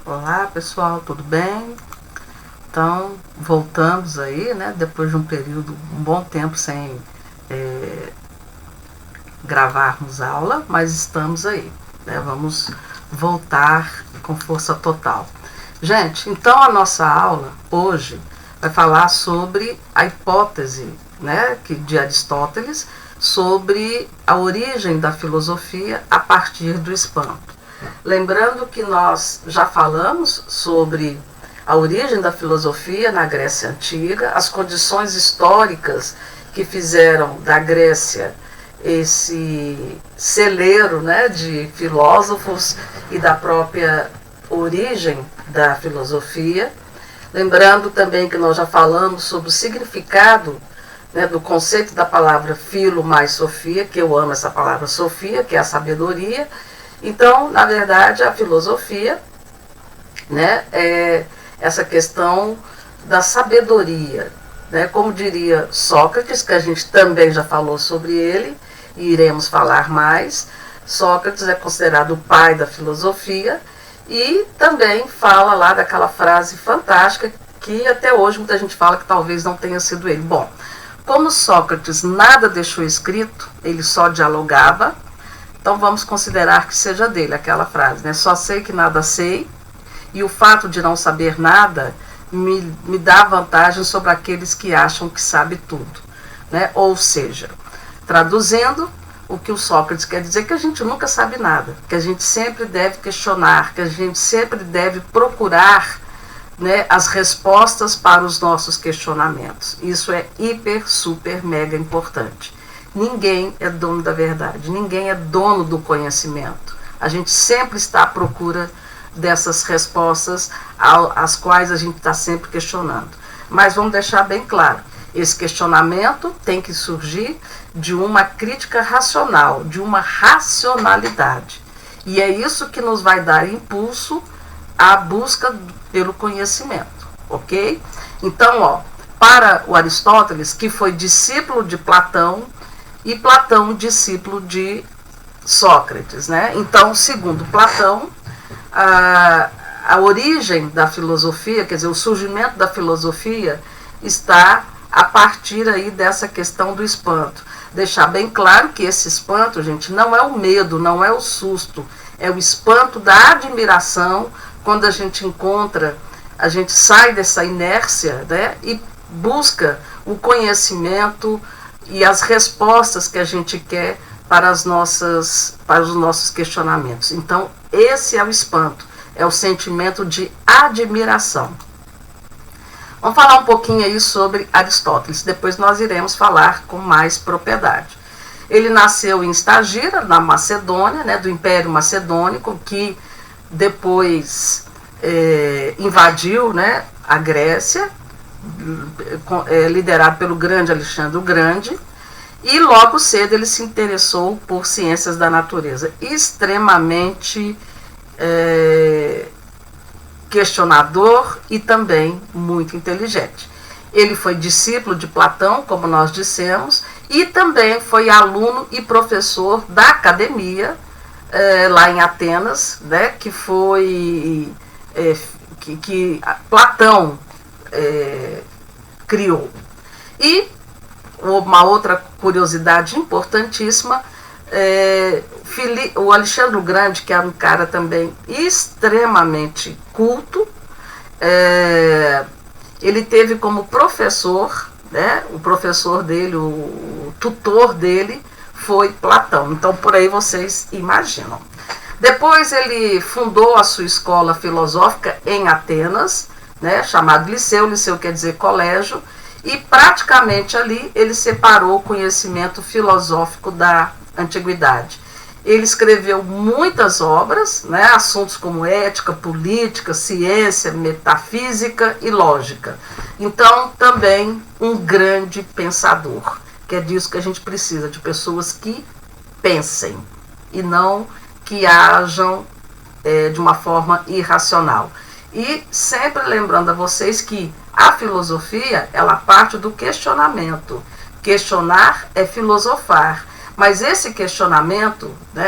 Olá pessoal, tudo bem? Então, voltamos aí, né? Depois de um período, um bom tempo sem gravarmos aula, mas estamos aí, né? Vamos voltar com força total. Gente, então a nossa aula hoje vai falar sobre a hipótese, né, de Aristóteles sobre a origem da filosofia a partir do espanto. Lembrando que nós já falamos sobre a origem da filosofia na Grécia Antiga, as condições históricas que fizeram da Grécia esse celeiro, né, de filósofos e da própria origem da filosofia. Lembrando também que nós já falamos sobre o significado, né, do conceito da palavra filo mais sofia, que eu amo essa palavra sofia, que é a sabedoria. Então, na verdade, a filosofia, né, é essa questão da sabedoria, né? Como diria Sócrates, que a gente também já falou sobre ele, e iremos falar mais. Sócrates é considerado o pai da filosofia e também fala lá daquela frase fantástica que até hoje muita gente fala que talvez não tenha sido ele. Bom, como Sócrates nada deixou escrito, ele só dialogava, então vamos considerar que seja dele aquela frase, né? Só sei que nada sei, e o fato de não saber nada me dá vantagem sobre aqueles que acham que sabe tudo, né? Ou seja, traduzindo, o que o Sócrates quer dizer é que a gente nunca sabe nada, que a gente sempre deve questionar, que a gente sempre deve procurar, né, as respostas para os nossos questionamentos. Isso é hiper, super, mega importante. Ninguém é dono da verdade, ninguém é dono do conhecimento. A gente sempre está à procura dessas respostas às quais a gente está sempre questionando. Mas vamos deixar bem claro, esse questionamento tem que surgir de uma crítica racional, de uma racionalidade. E é isso que nos vai dar impulso à busca pelo conhecimento, ok? Então, para o Aristóteles, que foi discípulo de Platão, e Platão discípulo de Sócrates, né? Então, segundo Platão, a origem da filosofia, quer dizer, o surgimento da filosofia está a partir aí dessa questão do espanto. Deixar bem claro que esse espanto, gente, não é o medo, não é o susto, é o espanto da admiração, quando a gente encontra, a gente sai dessa inércia, né, e busca o conhecimento e as respostas que a gente quer para os nossos questionamentos. Então, esse é o espanto, é o sentimento de admiração. Vamos falar um pouquinho aí sobre Aristóteles, depois nós iremos falar com mais propriedade. Ele nasceu em Estagira, na Macedônia, né, do Império Macedônico, que depois invadiu, né, a Grécia, liderado pelo grande Alexandre o Grande, e logo cedo ele se interessou por ciências da natureza, extremamente questionador e também muito inteligente. Ele foi discípulo de Platão, como nós dissemos, e também foi aluno e professor da academia lá em Atenas, né, que foi que Platão criou. E uma outra curiosidade importantíssima, o Alexandre o Grande, que era um cara também extremamente culto, ele teve como professor, né, o professor dele, o tutor dele foi Platão. Então por aí vocês imaginam. Depois ele fundou a sua escola filosófica em Atenas, né, chamado Liceu, Liceu quer dizer colégio, e praticamente ali ele separou o conhecimento filosófico da antiguidade. Ele escreveu muitas obras, né, assuntos como ética, política, ciência, metafísica e lógica. Então, também um grande pensador, que é disso que a gente precisa, de pessoas que pensem e não que ajam de uma forma irracional. E sempre lembrando a vocês que a filosofia, ela parte do questionamento. Questionar é filosofar. Mas esse questionamento, né,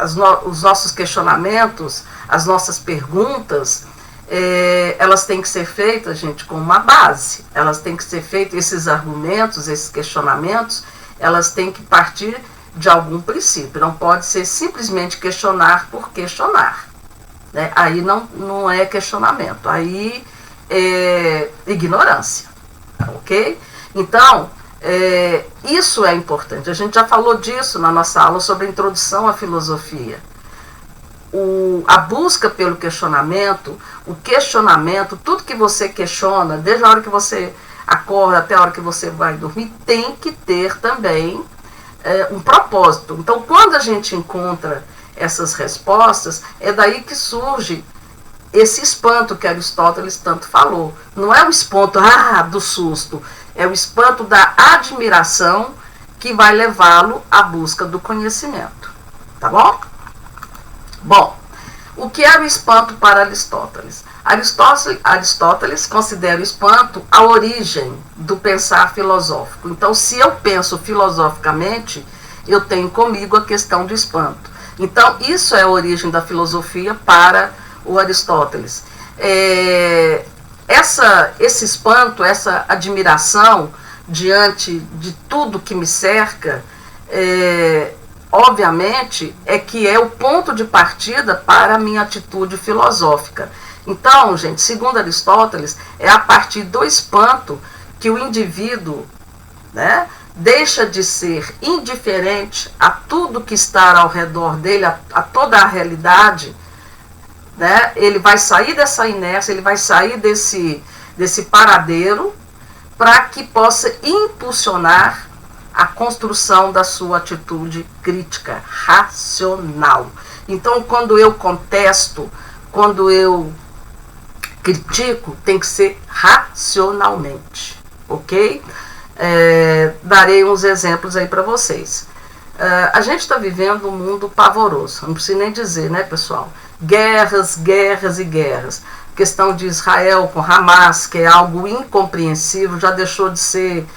os nossos questionamentos, as nossas perguntas, elas têm que ser feitas, gente, com uma base. Elas têm que ser feitas, esses argumentos, esses questionamentos, elas têm que partir de algum princípio. Não pode ser simplesmente questionar por questionar, né? Aí não é questionamento, aí é ignorância, ok? Então, isso é importante. A gente já falou disso na nossa aula sobre a introdução à filosofia. A busca pelo questionamento, o questionamento, tudo que você questiona, desde a hora que você acorda até a hora que você vai dormir, tem que ter também um propósito. Então, quando a gente encontra essas respostas, é daí que surge esse espanto que Aristóteles tanto falou. Não é o espanto do susto, é o espanto da admiração que vai levá-lo à busca do conhecimento. Tá bom? Bom, o que era o espanto para Aristóteles? Aristóteles considera o espanto a origem do pensar filosófico. Então, se eu penso filosoficamente, eu tenho comigo a questão do espanto. Então, isso é a origem da filosofia para o Aristóteles. Esse espanto, essa admiração diante de tudo que me cerca, obviamente, que é o ponto de partida para a minha atitude filosófica. Então, gente, segundo Aristóteles, é a partir do espanto que o indivíduo, né, deixa de ser indiferente a tudo que está ao redor dele, a toda a realidade, né? Ele vai sair dessa inércia, ele vai sair desse paradeiro para que possa impulsionar a construção da sua atitude crítica, racional. Então, quando eu contesto, quando eu critico, tem que ser racionalmente, ok? Darei uns exemplos aí para vocês. A gente está vivendo um mundo pavoroso, não preciso nem dizer, né, pessoal? Guerras, guerras e guerras. A questão de Israel com Hamas, que é algo incompreensível, já deixou de ser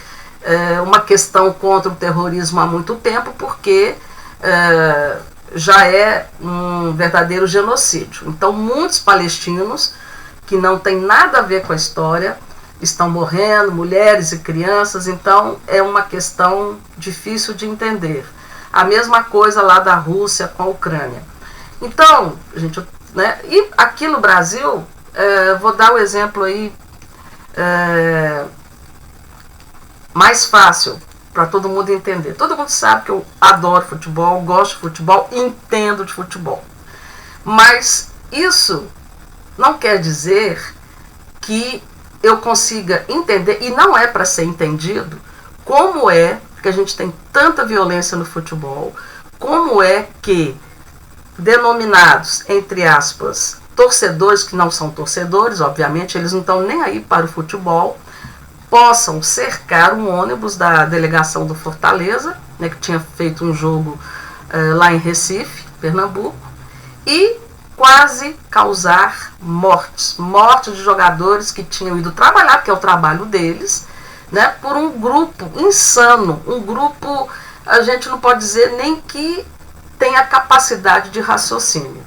uma questão contra o terrorismo há muito tempo, porque já é um verdadeiro genocídio. Então, muitos palestinos que não têm nada a ver com a história estão morrendo, mulheres e crianças. Então, é uma questão difícil de entender. A mesma coisa lá da Rússia com a Ucrânia. Então, gente, né, e aqui no Brasil, vou dar o exemplo aí mais fácil para todo mundo entender. Todo mundo sabe que eu adoro futebol, gosto de futebol, entendo de futebol. Mas isso não quer dizer que eu consiga entender, e não é para ser entendido, como é que a gente tem tanta violência no futebol, como é que denominados, entre aspas, torcedores, que não são torcedores, obviamente, eles não estão nem aí para o futebol, possam cercar um ônibus da delegação do Fortaleza, né, que tinha feito um jogo lá em Recife, Pernambuco, e quase causar mortes de jogadores que tinham ido trabalhar, que é o trabalho deles, né, por um grupo insano, um grupo, a gente não pode dizer nem que tem a capacidade de raciocínio.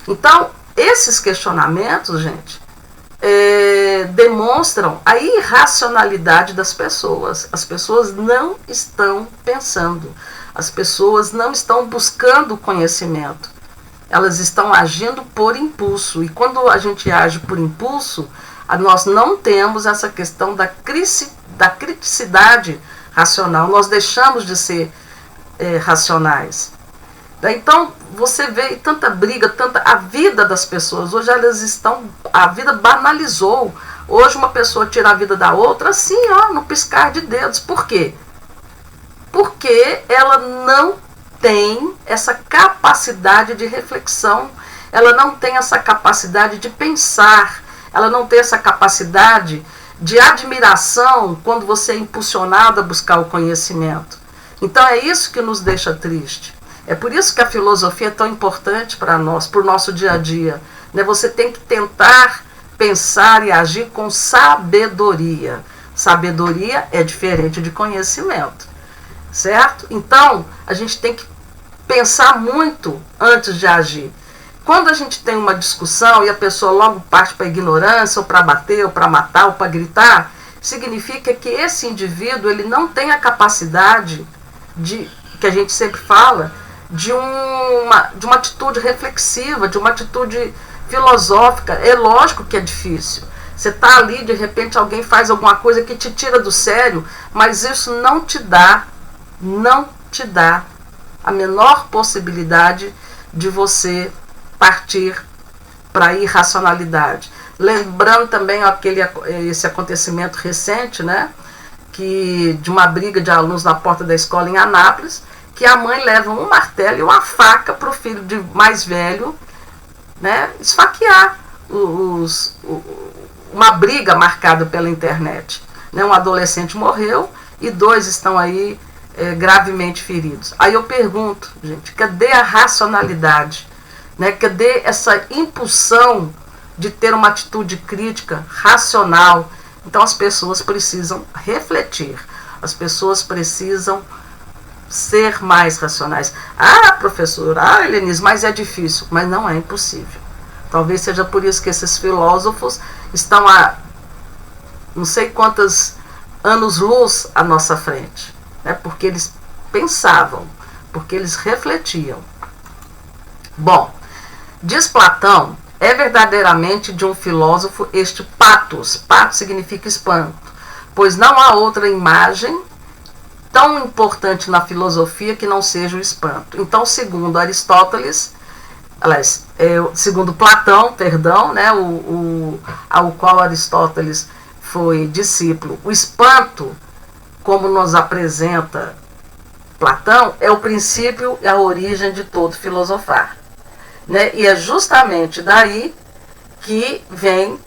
Então, esses questionamentos, gente, demonstram a irracionalidade das pessoas. As pessoas não estão pensando, as pessoas não estão buscando conhecimento, elas estão agindo por impulso. E quando a gente age por impulso, nós não temos essa questão da criticidade racional, nós deixamos de ser racionais. Então, você vê tanta briga, a vida das pessoas, hoje a vida banalizou. Hoje uma pessoa tira a vida da outra assim, no piscar de dedos. Por quê? Porque ela não tem essa capacidade de reflexão, ela não tem essa capacidade de pensar, ela não tem essa capacidade de admiração quando você é impulsionado a buscar o conhecimento. Então é isso que nos deixa triste. É por isso que a filosofia é tão importante para nós, para o nosso dia a dia, né? Você tem que tentar pensar e agir com sabedoria. Sabedoria é diferente de conhecimento, certo? Então, a gente tem que pensar muito antes de agir. Quando a gente tem uma discussão e a pessoa logo parte para a ignorância, ou para bater, ou para matar, ou para gritar, significa que esse indivíduo ele não tem a capacidade de, que a gente sempre fala, de uma atitude reflexiva, de uma atitude filosófica. É lógico que é difícil. Você está ali, de repente alguém faz alguma coisa que te tira do sério, mas isso não te dá a menor possibilidade de você partir para a irracionalidade. Lembrando também esse acontecimento recente, né, de uma briga de alunos na porta da escola em Anápolis, que a mãe leva um martelo e uma faca para o filho mais velho, né, esfaquear. Uma briga marcada pela internet. Né, um adolescente morreu e 2 estão aí gravemente feridos. Aí eu pergunto, gente, cadê a racionalidade? Né, cadê essa impulsão de ter uma atitude crítica, racional? Então as pessoas precisam refletir, as pessoas precisam ser mais racionais. Ah, professora, Helenise, mas é difícil. Mas não é impossível. Talvez seja por isso que esses filósofos estão a não sei quantos anos-luz à nossa frente. Né? Porque eles pensavam, porque eles refletiam. Bom, diz Platão, é verdadeiramente de um filósofo este patos. Patos significa espanto, pois não há outra imagem tão importante na filosofia que não seja o espanto. Então, segundo Aristóteles, aliás, segundo Platão, perdão, né, ao qual Aristóteles foi discípulo, o espanto, como nos apresenta Platão, é o princípio e a origem de todo filosofar. Né? E é justamente daí que vem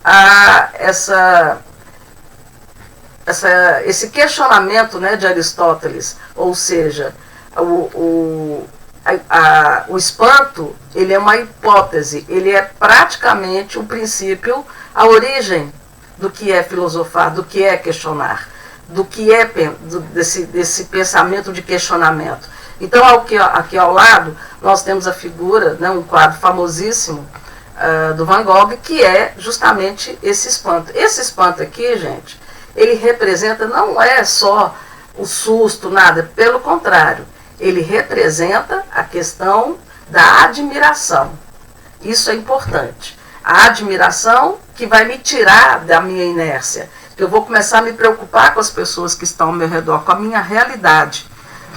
esse questionamento, né, de Aristóteles, ou seja, o espanto, ele é uma hipótese, ele é praticamente o princípio, a origem do que é filosofar, do que é questionar, do que é desse pensamento de questionamento. Então, aqui ao lado, nós temos a figura, né, um quadro famosíssimo do Van Gogh, que é justamente esse espanto. Esse espanto aqui, gente, ele representa, não é só o susto, nada, pelo contrário, ele representa a questão da admiração. Isso é importante. A admiração que vai me tirar da minha inércia, que eu vou começar a me preocupar com as pessoas que estão ao meu redor, com a minha realidade.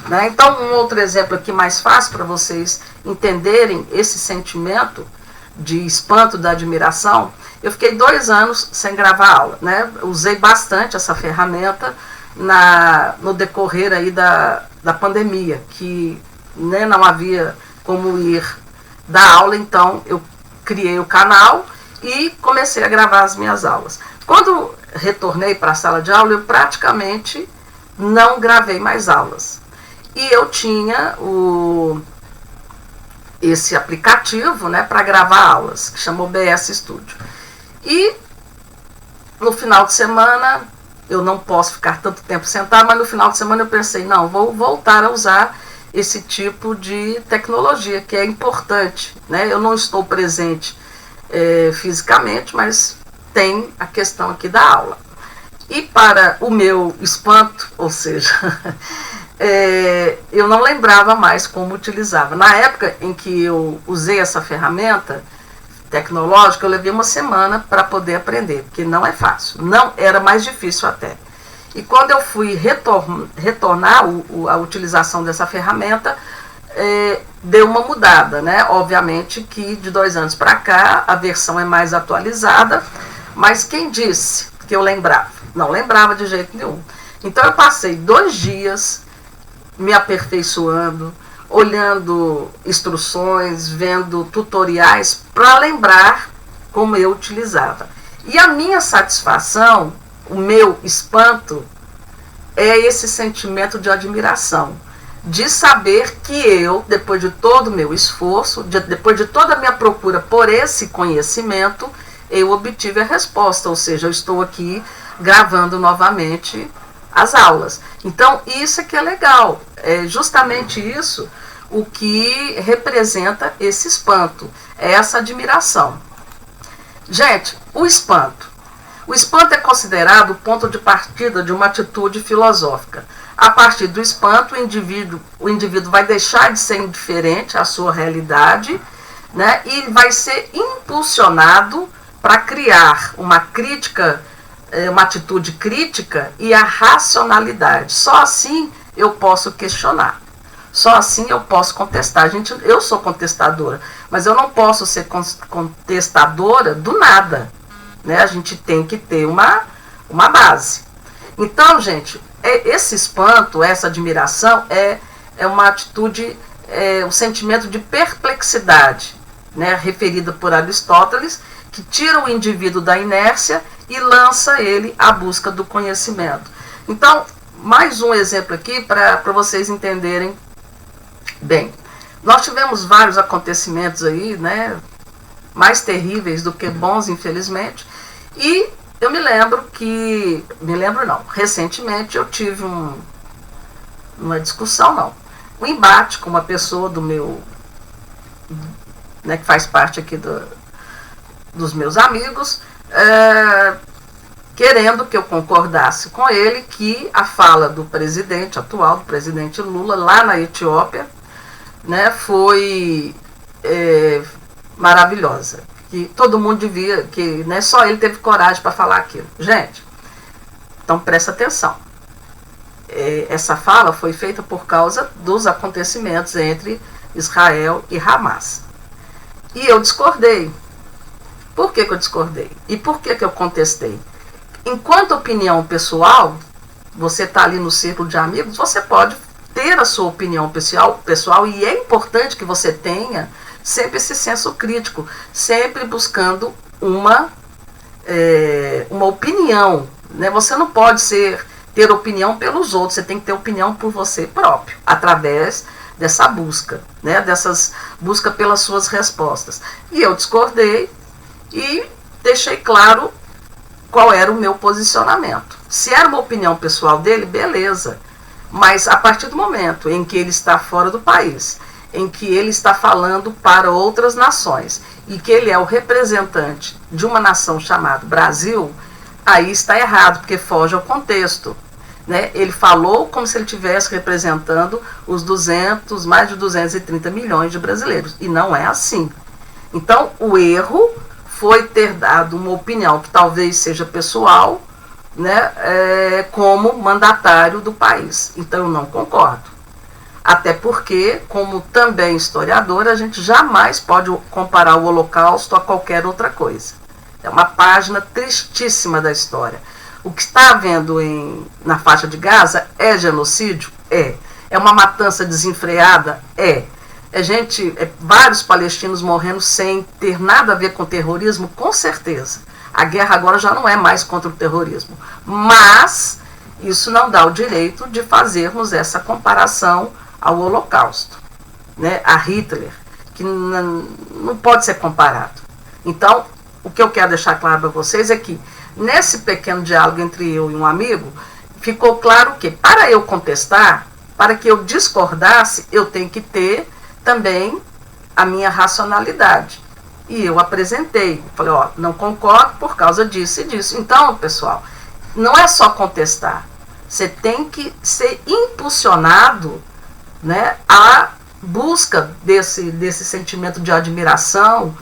Né? Então, um outro exemplo aqui mais fácil para vocês entenderem esse sentimento de espanto, da admiração. Eu fiquei 2 anos sem gravar aula, né? Usei bastante essa ferramenta no decorrer aí da pandemia, que, né, não havia como ir dar aula, então eu criei o canal e comecei a gravar as minhas aulas. Quando retornei para a sala de aula, eu praticamente não gravei mais aulas. E eu tinha esse aplicativo, né, para gravar aulas, que chamou BS Studio. E no final de semana, eu não posso ficar tanto tempo sentado, mas no final de semana eu pensei, não, vou voltar a usar esse tipo de tecnologia, que é importante. Né? Eu não estou presente fisicamente, mas tem a questão aqui da aula. E para o meu espanto, ou seja, eu não lembrava mais como utilizava. Na época em que eu usei essa ferramenta tecnológica, eu levei 1 semana para poder aprender, porque não é fácil, não era mais difícil até. E quando eu fui retornar a utilização dessa ferramenta, deu uma mudada, né? Obviamente que de 2 anos para cá a versão é mais atualizada, mas quem disse que eu lembrava? Não lembrava de jeito nenhum. Então eu passei 2 dias me aperfeiçoando, olhando instruções, vendo tutoriais para lembrar como eu utilizava. E a minha satisfação, o meu espanto, é esse sentimento de admiração, de saber que eu, depois de todo o meu esforço, depois de toda a minha procura por esse conhecimento, eu obtive a resposta, ou seja, eu estou aqui gravando novamente as aulas. Então, isso é que é legal, é justamente isso o que representa esse espanto, essa admiração. Gente, o espanto. O espanto é considerado o ponto de partida de uma atitude filosófica. A partir do espanto, o indivíduo vai deixar de ser indiferente à sua realidade, né, e vai ser impulsionado para criar uma crítica, uma atitude crítica e a racionalidade. Só assim eu posso questionar. Só assim eu posso contestar. Eu sou contestadora, mas eu não posso ser contestadora do nada. Né? A gente tem que ter uma base. Então, gente, esse espanto, essa admiração é uma atitude, um sentimento de perplexidade, né? Referida por Aristóteles, que tira o indivíduo da inércia e lança ele à busca do conhecimento. Então, mais um exemplo aqui para vocês entenderem bem. Nós tivemos vários acontecimentos aí, né, mais terríveis do que bons, infelizmente, e eu recentemente eu tive uma discussão, um embate com uma pessoa do meu, né, que faz parte aqui dos meus amigos, querendo que eu concordasse com ele que a fala do presidente atual, do presidente Lula, lá na Etiópia, né, foi maravilhosa. Que todo mundo devia, que, né, só ele teve coragem para falar aquilo. Gente, então presta atenção. Essa fala foi feita por causa dos acontecimentos entre Israel e Hamas. E eu discordei. Por que eu discordei? E por que eu contestei? Enquanto opinião pessoal, você está ali no círculo de amigos, você pode ter a sua opinião pessoal, e é importante que você tenha sempre esse senso crítico, sempre buscando uma opinião. Né? Você não pode ter opinião pelos outros, você tem que ter opinião por você próprio, através dessa busca, né? Busca pelas suas respostas. E eu discordei e deixei claro qual era o meu posicionamento. Se era uma opinião pessoal dele, beleza. Mas a partir do momento em que ele está fora do país, em que ele está falando para outras nações e que ele é o representante de uma nação chamada Brasil, aí está errado, porque foge ao contexto. Né? Ele falou como se ele estivesse representando mais de 230 milhões de brasileiros, e não é assim. Então, o erro foi ter dado uma opinião que talvez seja pessoal, né, como mandatário do país. Então, eu não concordo. Até porque, como também historiadora, a gente jamais pode comparar o Holocausto a qualquer outra coisa. É uma página tristíssima da história. O que está havendo na faixa de Gaza é genocídio? É uma matança desenfreada? Vários palestinos morrendo sem ter nada a ver com terrorismo? Com certeza. A guerra agora já não é mais contra o terrorismo. Mas isso não dá o direito de fazermos essa comparação ao Holocausto, né, a Hitler, que não pode ser comparado. Então, o que eu quero deixar claro para vocês é que, nesse pequeno diálogo entre eu e um amigo, ficou claro que, para eu contestar, para que eu discordasse, eu tenho que ter também a minha racionalidade. E eu apresentei, falei, não concordo por causa disso e disso. Então, pessoal, não é só contestar, você tem que ser impulsionado, né, a busca desse sentimento de admiração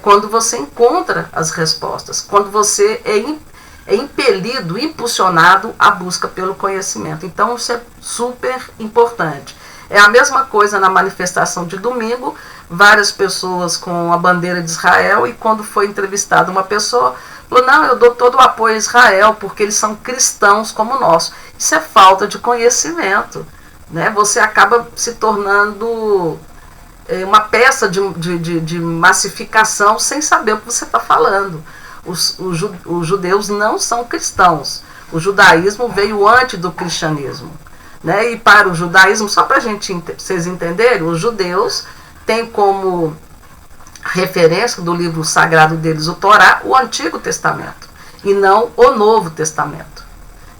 quando você encontra as respostas, quando você é impelido, impulsionado à busca pelo conhecimento. Então, isso é super importante. É a mesma coisa na manifestação de domingo, várias pessoas com a bandeira de Israel, e quando foi entrevistada uma pessoa, falou, não, eu dou todo o apoio a Israel, porque eles são cristãos como nós. Isso é falta de conhecimento. Né? Você acaba se tornando uma peça de massificação sem saber o que você está falando. Os judeus não são cristãos. O judaísmo veio antes do cristianismo. Né? E para o judaísmo, só para vocês entenderem, os judeus têm como referência do livro sagrado deles, o Torá, o Antigo Testamento, e não o Novo Testamento.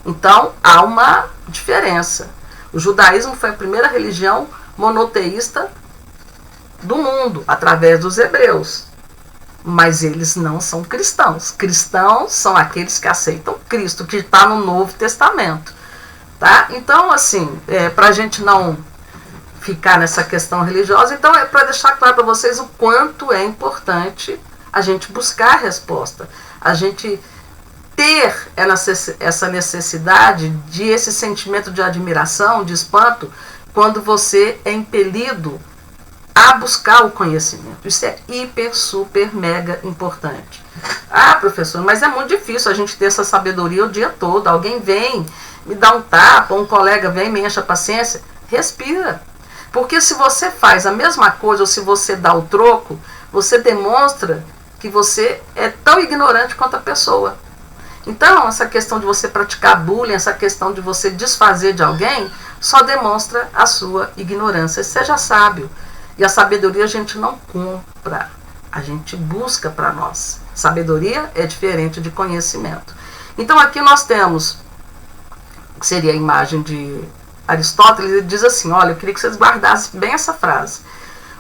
Então, há uma diferença. O judaísmo foi a primeira religião monoteísta do mundo, através dos hebreus. Mas eles não são cristãos. Cristãos são aqueles que aceitam Cristo, que está no Novo Testamento. Tá? Então, assim, para a gente não ficar nessa questão religiosa, então é para deixar claro para vocês o quanto é importante a gente buscar a resposta, a gente ter essa necessidade de esse sentimento de admiração, de espanto, quando você é impelido a buscar o conhecimento. Isso é hiper, super, mega importante. Ah, professor, mas é muito difícil a gente ter essa sabedoria o dia todo. Alguém vem, me dá um tapa, um colega vem, me enche a paciência. Respira. Porque se você faz a mesma coisa, ou se você dá o troco, você demonstra que você é tão ignorante quanto a pessoa. Então, essa questão de você praticar bullying, essa questão de você desfazer de alguém, só demonstra a sua ignorância. Seja sábio. E a sabedoria a gente não compra, a gente busca para nós. Sabedoria é diferente de conhecimento. Então aqui nós temos, que seria a imagem de Aristóteles, ele diz assim, olha, eu queria que vocês guardassem bem essa frase.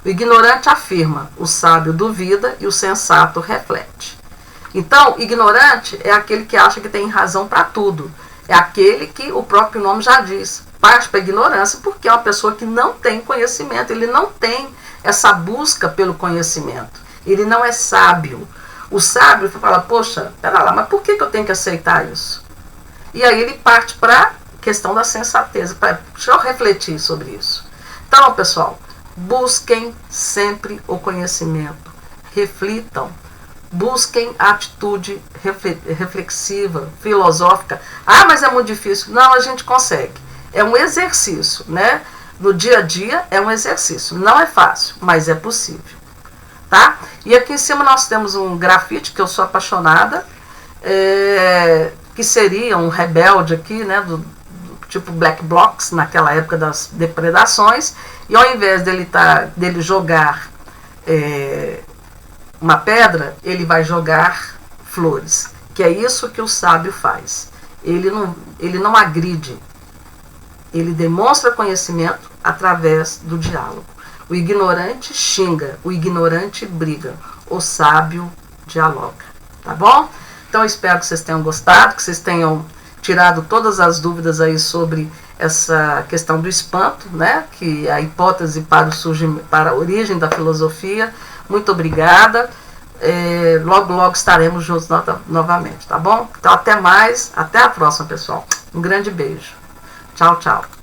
O ignorante afirma, o sábio duvida e o sensato reflete. Então, ignorante é aquele que acha que tem razão para tudo. É aquele que o próprio nome já diz, parte para a ignorância, porque é uma pessoa que não tem conhecimento, ele não tem essa busca pelo conhecimento, ele não é sábio. O sábio fala, poxa, pera lá, mas por que eu tenho que aceitar isso? E aí ele parte para a questão da sensatez, deixa eu refletir sobre isso. Então, pessoal, busquem sempre o conhecimento, reflitam, busquem a atitude reflexiva, filosófica. Ah, mas é muito difícil. Não, a gente consegue. É um exercício, né? No dia a dia é um exercício. Não é fácil, mas é possível. Tá? E aqui em cima nós temos um grafite que eu sou apaixonada, que seria um rebelde aqui, né? Do tipo Black Blocs, naquela época das depredações. E ao invés dele jogar uma pedra, ele vai jogar flores. Que é isso que o sábio faz. Ele não agride. Ele demonstra conhecimento através do diálogo. O ignorante xinga, o ignorante briga, o sábio dialoga. Tá bom? Então eu espero que vocês tenham gostado, que vocês tenham tirado todas as dúvidas aí sobre essa questão do espanto, né? Que é a hipótese para a origem da filosofia. Muito obrigada. Logo, logo estaremos juntos novamente, tá bom? Então até mais, até a próxima, pessoal. Um grande beijo. Tchau, tchau.